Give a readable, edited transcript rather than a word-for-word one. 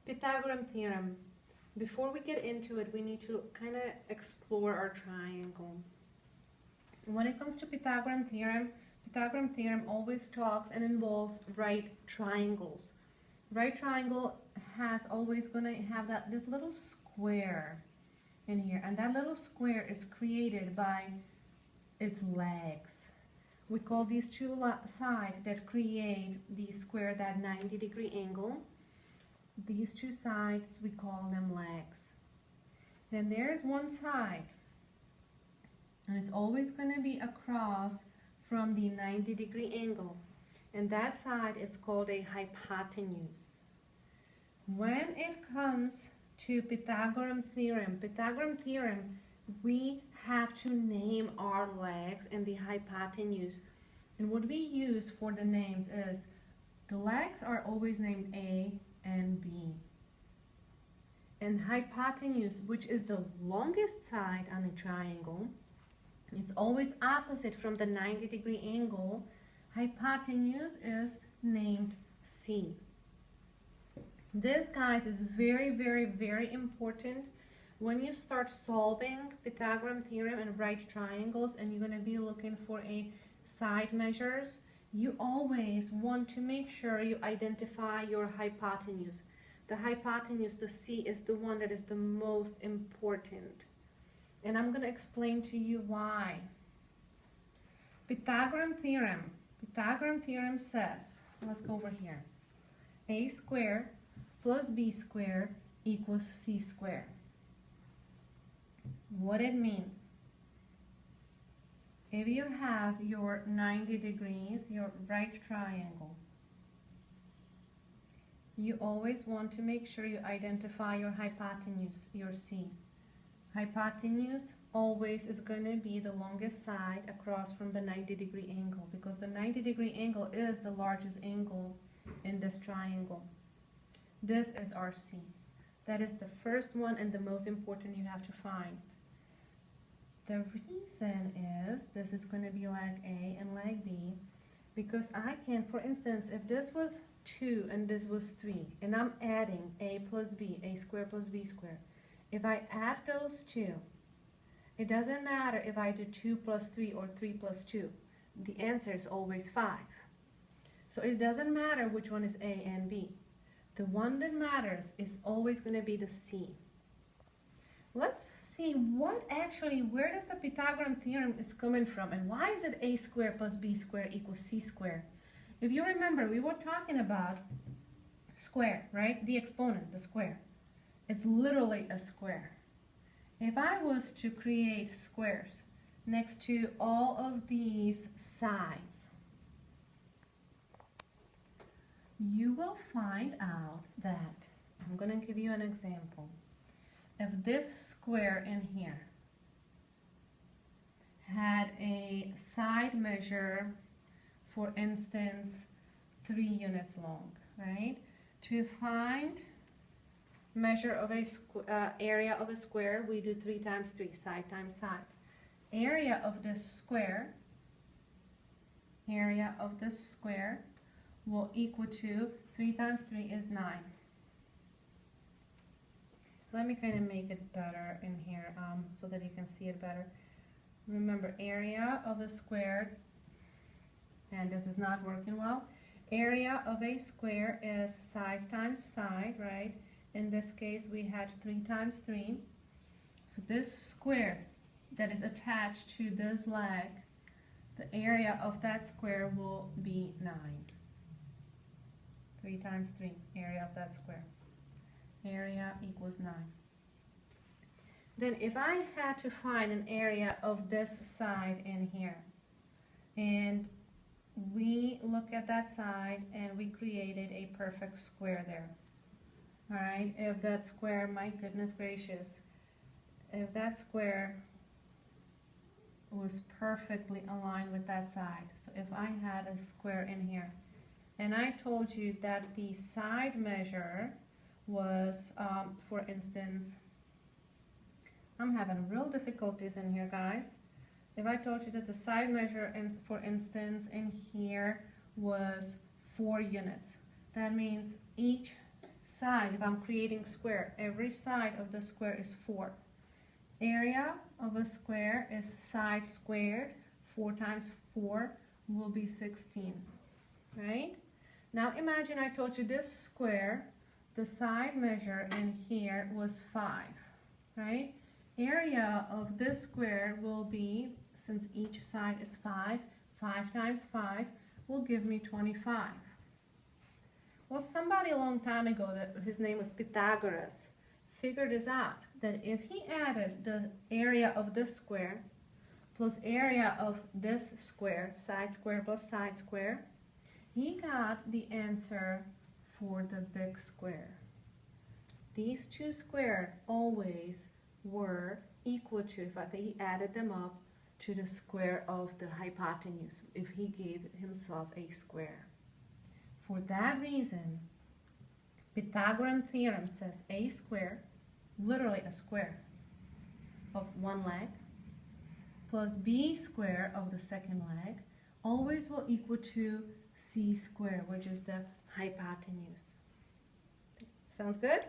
Pythagorean theorem. Before we get into it, we need to kind of explore our triangle. When it comes to Pythagorean theorem always talks and involves right triangles. Right triangle has always going to have this little square in here, and that little square is created by its legs. We call these two sides that create the square, that 90-degree angle. These two sides, we call them legs. Then there's one side, and it's always going to be across from the 90-degree angle, and that side is called a hypotenuse. When it comes to Pythagorean theorem, we have to name our legs and the hypotenuse. And what we use for the names is the legs are always named A and B. And hypotenuse, which is the longest side on a triangle, is always opposite from the 90-degree angle. Hypotenuse is named C. This, guys, is very, very, very important when you start solving Pythagorean theorem and right triangles, and you're going to be looking for a side measures. You always want to make sure you identify your hypotenuse. The hypotenuse, the C, is the one that is the most important. And I'm going to explain to you why. Pythagorean theorem says, let's go over here, a squared plus b squared equals c squared. What it means, if you have your 90 degrees, your right triangle, you always want to make sure you identify your hypotenuse, your C. Hypotenuse always is going to be the longest side across from the 90-degree angle, because the 90-degree angle is the largest angle in this triangle. This is our C. That is the first one and the most important you have to find. The reason is this is going to be leg A and leg B, because I can, for instance, if this was 2 and this was 3, and I'm adding A plus B, A squared plus B squared. If I add those two, it doesn't matter if I do 2 plus 3 or 3 plus 2. The answer is always 5. So it doesn't matter which one is A and B. The one that matters is always going to be the C. Let's see where does the Pythagorean theorem is coming from, and why is it A squared plus B squared equals C squared? If you remember, we were talking about square, right? The exponent, the square. It's literally a square. If I was to create squares next to all of these sides, you will find out that, I'm going to give you an example. If this square in here had a side measure, for instance, 3 units long, right? To find measure of a area of a square, we do 3 times 3, side times side. Area of this square will equal to 3 times 3 is 9. Let me kind of make it better in here so that you can see it better. Remember, area of a square, and this is not working well. Area of a square is side times side, right? In this case, we had 3 times 3. So this square that is attached to this leg, the area of that square will be 9. 3 times 3, area of that square. Area equals 9. Then if I had to find an area of this side in here, and we look at that side and we created a perfect square there. Alright, if that square, my goodness gracious, if that square was perfectly aligned with that side, so if I had a square in here, and I told you that the side measure was, for instance, I'm having real difficulties in here, guys. If I told you that the side measure, for instance, in here was 4 units, that means each side, if I'm creating square, every side of the square is 4. Area of a square is side squared. 4 times 4 will be 16, right? Now imagine I told you this square, the side measure in here was 5, right? Area of this square will be, since each side is 5, 5 times 5 will give me 25. Well, somebody a long time ago, that his name was Pythagoras, figured this out, that if he added the area of this square plus area of this square, side square plus side square, he got the answer for the big square. These two squares always were equal to, if he added them up, to the square of the hypotenuse, if he gave himself a square. For that reason, Pythagorean theorem says a square, literally a square, of one leg, plus b square of the second leg, always will equal to c square, which is the hypotenuse. Sounds good?